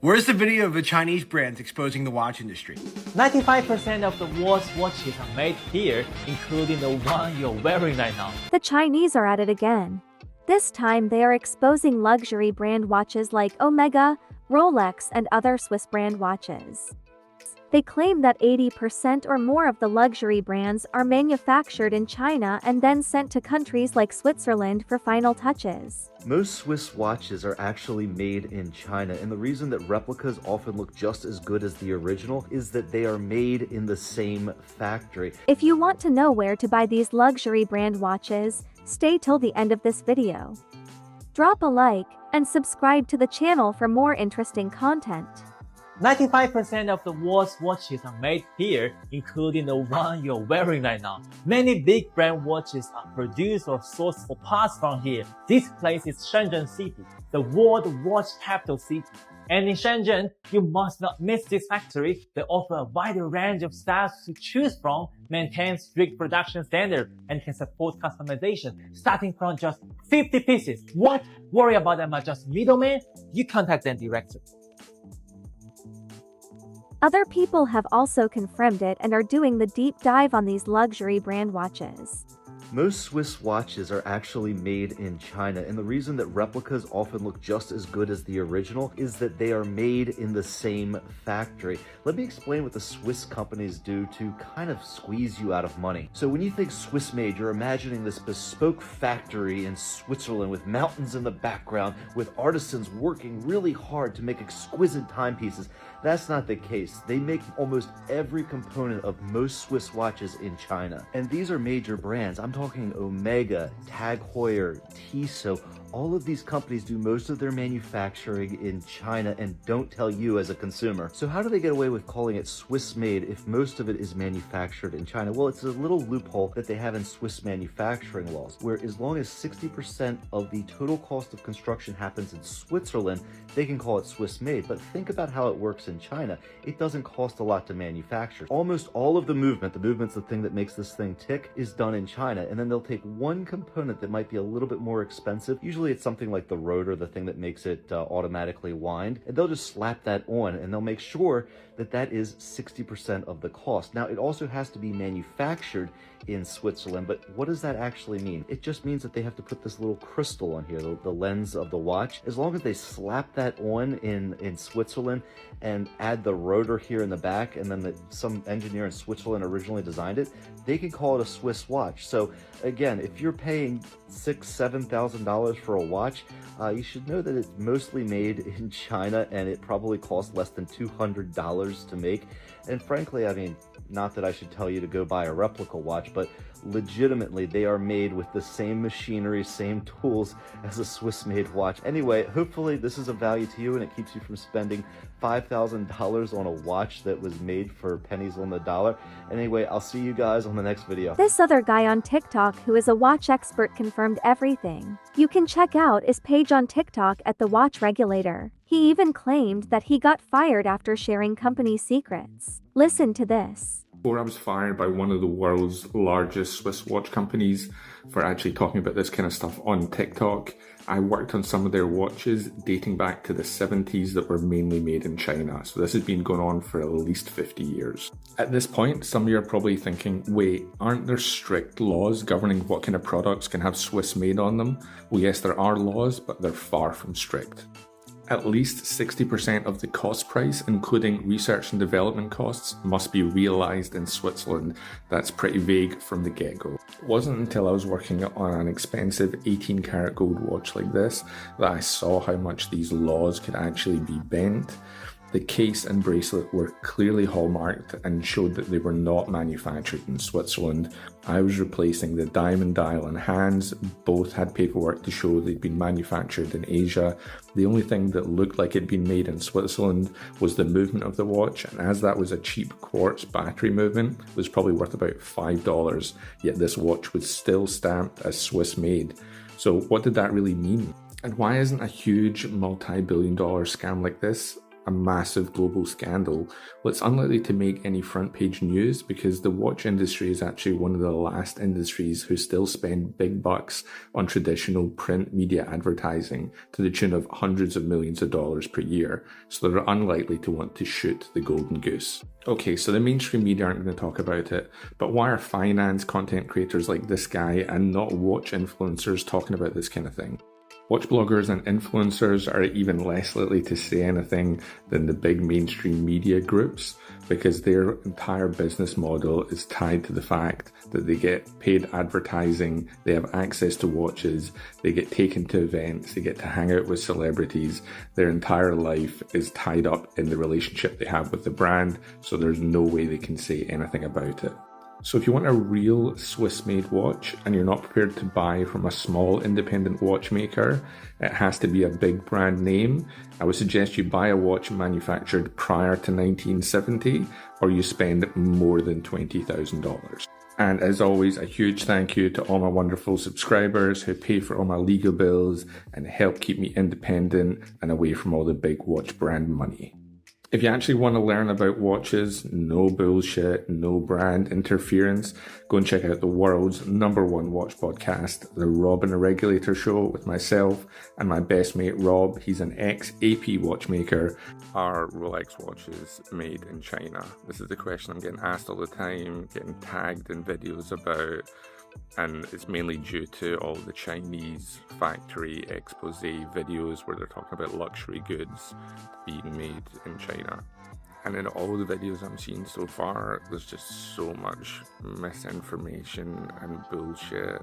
Where's the video of the Chinese brands exposing the watch industry? 95% of the world's watches are made here, including the one you're wearing right now. The Chinese are at it again. This time they are exposing luxury brand watches like Omega, Rolex, and other Swiss brand watches. They claim that 80% or more of the luxury brands are manufactured in China and then sent to countries like Switzerland for final touches. Most Swiss watches are actually made in China, and the reason that replicas often look just as good as the original is that they are made in the same factory. If you want to know where to buy these luxury brand watches, stay till the end of this video. Drop a like and subscribe to the channel for more interesting content. 95% of the world's watches are made here, including the one you're wearing right now. Many big brand watches are produced or sourced for parts from here. This place is Shenzhen City, the world watch capital city. And in Shenzhen, you must not miss this factory. They offer a wider range of styles to choose from, maintain strict production standards, and can support customization, starting from just 50 pieces. What? Worry about them are just middlemen? You contact them directly. Other people have also confirmed it and are doing the deep dive on these luxury brand watches. Most Swiss watches are actually made in China, and the reason that replicas often look just as good as the original is that they are made in the same factory. Let me explain what the Swiss companies do to kind of squeeze you out of money. So when you think Swiss made, you're imagining this bespoke factory in Switzerland with mountains in the background, with artisans working really hard to make exquisite timepieces. That's not the case. They make almost every component of most Swiss watches in China. And these are major brands. I'm talking Omega, Tag Heuer, Tissot. All of these companies do most of their manufacturing in China and don't tell you as a consumer. So how do they get away with calling it Swiss made if most of it is manufactured in China? Well, it's a little loophole that they have in Swiss manufacturing laws, where as long as 60% of the total cost of construction happens in Switzerland, they can call it Swiss made. But think about how it works in China. It doesn't cost a lot to manufacture. Almost all of the movement's the thing that makes this thing tick, is done in China. And then they'll take one component that might be a little bit more expensive. Usually it's something like the rotor, the thing that makes it automatically wind, and they'll just slap that on and they'll make sure that that is 60% of the cost. Now, it also has to be manufactured in Switzerland, but what does that actually mean? It just means that they have to put this little crystal on here, the lens of the watch. As long as they slap that on in Switzerland and add the rotor here in the back, and then some engineer in Switzerland originally designed it, they can call it a Swiss watch. So again, if you're paying $6,000–7,000 for a watch, you should know that it's mostly made in China, and it probably costs less than $200 to make. And frankly, I mean, not that I should tell you to go buy a replica watch, but legitimately they are made with the same machinery, same tools as a Swiss made watch. Anyway, hopefully this is of value to you and it keeps you from spending $5,000 on a watch that was made for pennies on the dollar. Anyway, I'll see you guys on the next video. This other guy on TikTok who is a watch expert confirmed everything. You can check out his page on TikTok at The Watch Regulator. He even claimed that he got fired after sharing company secrets. Listen to this. Before I was fired by one of the world's largest Swiss watch companies for actually talking about this kind of stuff on TikTok, I worked on some of their watches dating back to the 70s that were mainly made in China. So this has been going on for at least 50 years. At this point, some of you are probably thinking, wait, aren't there strict laws governing what kind of products can have Swiss made on them? Well, yes, there are laws, but they're far from strict. At least 60% of the cost price, including research and development costs, must be realized in Switzerland. That's pretty vague from the get-go. It wasn't until I was working on an expensive 18-karat gold watch like this that I saw how much these laws could actually be bent. The case and bracelet were clearly hallmarked and showed that they were not manufactured in Switzerland. I was replacing the diamond dial and hands. Both had paperwork to show they'd been manufactured in Asia. The only thing that looked like it'd been made in Switzerland was the movement of the watch, and as that was a cheap quartz battery movement, it was probably worth about $5, yet this watch was still stamped as Swiss made. So what did that really mean? And why isn't a huge multi-billion-dollar scam like this a massive global scandal, well, it's unlikely to make any front page news because the watch industry is actually one of the last industries who still spend big bucks on traditional print media advertising to the tune of hundreds of millions of dollars per year, so they're unlikely to want to shoot the golden goose. Okay, so the mainstream media aren't going to talk about it, but why are finance content creators like this guy and not watch influencers talking about this kind of thing? Watch bloggers and influencers are even less likely to say anything than the big mainstream media groups because their entire business model is tied to the fact that they get paid advertising, they have access to watches, they get taken to events, they get to hang out with celebrities. Their entire life is tied up in the relationship they have with the brand, so there's no way they can say anything about it. So if you want a real Swiss-made watch and you're not prepared to buy from a small independent watchmaker, it has to be a big brand name. I would suggest you buy a watch manufactured prior to 1970 or you spend more than $20,000. And as always, a huge thank you to all my wonderful subscribers who pay for all my legal bills and help keep me independent and away from all the big watch brand money. If you actually want to learn about watches, no bullshit, no brand interference, go and check out the world's #1 watch podcast, The Rob and the Regulator Show, with myself and my best mate Rob. He's an ex-AP watchmaker. Are Rolex watches made in China? This is the question I'm getting asked all the time, getting tagged in videos about, and it's mainly due to all the Chinese factory exposé videos where they're talking about luxury goods being made in China. And in all the videos I'm seeing so far, there's just so much misinformation and bullshit.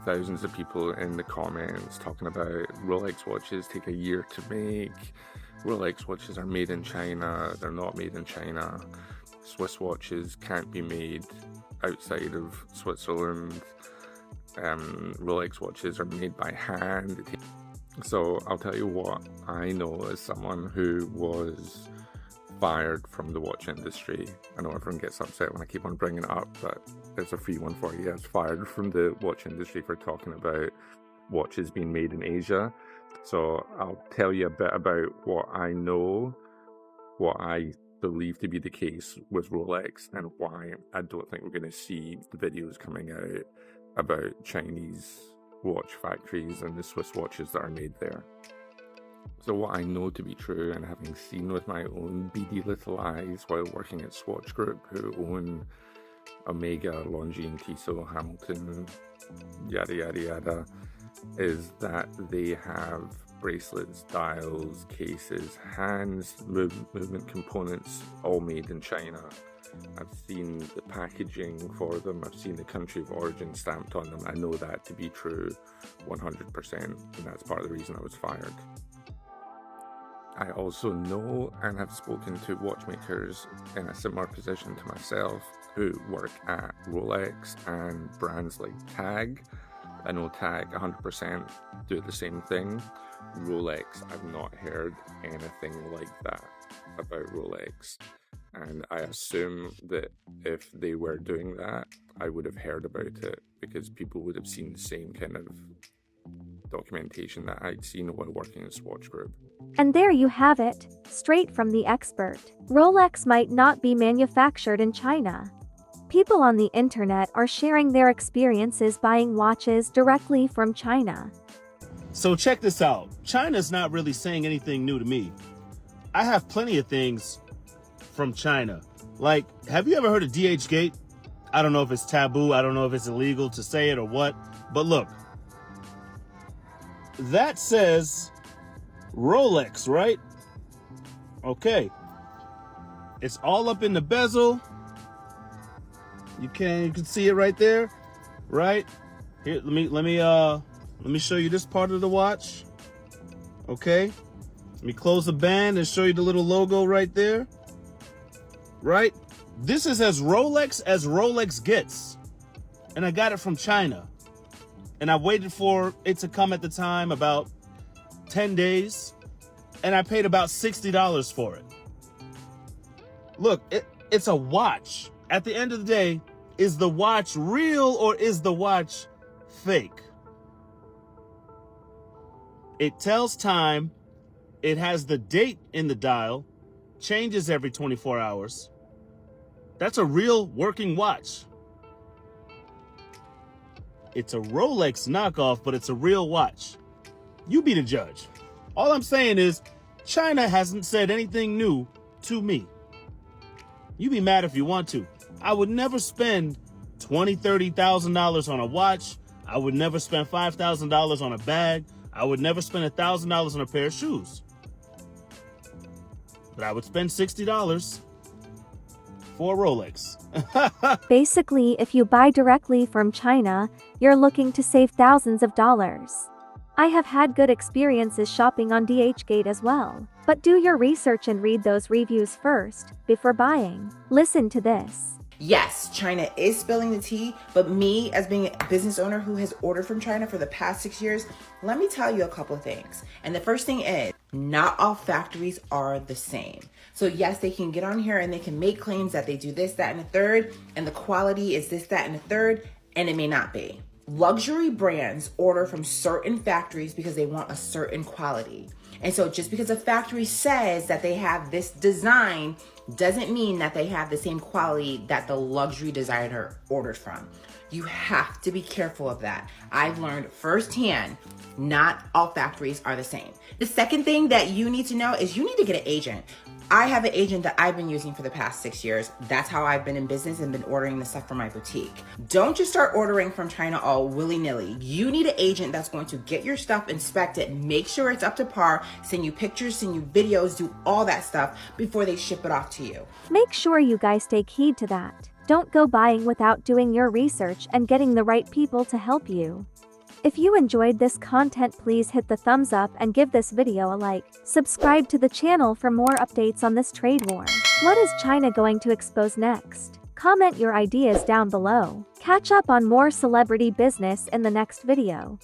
Thousands of people in the comments talking about Rolex watches take a year to make, Rolex watches are made in China, they're not made in China, Swiss watches can't be made outside of Switzerland, Rolex watches are made by hand. So I'll tell you what I know as someone who was fired from the watch industry. I know everyone gets upset when I keep on bringing it up, but there's a free one for you. I was fired from the watch industry for talking about watches being made in Asia. So I'll tell you a bit about what I know, what I believe to be the case with Rolex, and why I don't think we're going to see videos coming out about Chinese watch factories and the Swiss watches that are made there. So what I know to be true, and having seen with my own beady little eyes while working at Swatch Group, who own Omega, Longines, Tissot, Hamilton, yada yada yada, is that they have bracelets, dials, cases, hands, movement components, all made in China. I've seen the packaging for them, I've seen the country of origin stamped on them. I know that to be true 100%, and that's part of the reason I was fired. I also know and have spoken to watchmakers in a similar position to myself who work at Rolex and brands like Tag. I know Tag 100% do the same thing. Rolex, I've not heard anything like that about Rolex. And I assume that if they were doing that, I would have heard about it because people would have seen the same kind of documentation that I'd seen while working in Swatch Group. And there you have it, straight from the expert. Rolex might not be manufactured in China. People on the internet are sharing their experiences buying watches directly from China. So check this out. China's not really saying anything new to me. I have plenty of things from China. Like, have you ever heard of DH-gate? I don't know if it's taboo, I don't know if it's illegal to say it or what, but look. That says Rolex, right? Okay. It's all up in the bezel. You can see it right there, right? Here, let me show you this part of the watch. Okay. Let me close the band and show you the little logo right there. Right? This is as Rolex gets. And I got it from China. And I waited for it to come at the time, about 10 days. And I paid about $60 for it. Look, it's a watch. At the end of the day, is the watch real or is the watch fake? It tells time It has the date in the dial, changes every 24 hours. That's a real working watch. It's a Rolex knockoff, but it's a real watch. You be the judge. All I'm saying is, China hasn't said anything new to me. You be mad if you want to. I would never spend $20,000, $30,000 on a watch. I would never spend $5,000 on a bag. I would never spend $1,000 on a pair of shoes. But I would spend $60 for a Rolex. Basically, if you buy directly from China, you're looking to save thousands of dollars. I have had good experiences shopping on DHgate as well. But do your research and read those reviews first, before buying. Listen to this. Yes, China is spilling the tea, but me, as being a business owner who has ordered from China for the past 6 years, let me tell you a couple of things. And the first thing is, not all factories are the same. So yes, they can get on here and they can make claims that they do this, that, and a third, and the quality is this, that, and a third, and it may not be. Luxury brands order from certain factories because they want a certain quality. And so just because a factory says that they have this design doesn't mean that they have the same quality that the luxury designer ordered from. You have to be careful of that. I've learned firsthand, not all factories are the same. The second thing that you need to know is you need to get an agent. I have an agent that I've been using for the past 6 years. That's how I've been in business and been ordering the stuff for my boutique. Don't just start ordering from China all willy-nilly. You need an agent that's going to get your stuff inspected, make sure it's up to par, send you pictures, send you videos, do all that stuff before they ship it off to you. Make sure you guys take heed to that. Don't go buying without doing your research and getting the right people to help you. If you enjoyed this content, please hit the thumbs up and give this video a like. Subscribe to the channel for more updates on this trade war. What is China going to expose next? Comment your ideas down below. Catch up on more celebrity business in the next video.